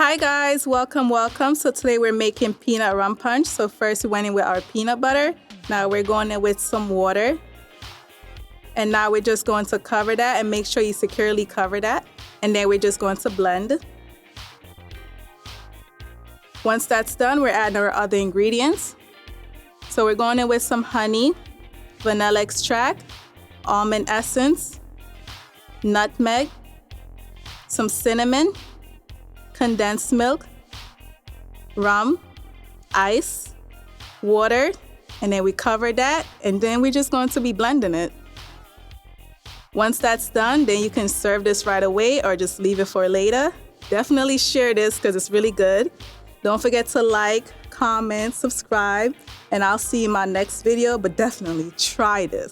Hi guys, welcome. So today we're making peanut rum punch. So first we went in with our peanut butter. Now we're going in with some water. And now we're just going to cover that and make sure you securely cover that. And then we're just going to blend. Once that's done, we're adding our other ingredients. So we're going in with some honey, vanilla extract, almond essence, nutmeg, some cinnamon, condensed milk, rum, ice, water, and then we cover that, and then we're just going to be blending it. Once that's done, then you can serve this right away or just leave it for later. Definitely share this because it's really good. Don't forget to like, comment, subscribe, and I'll see you in my next video, but definitely try this.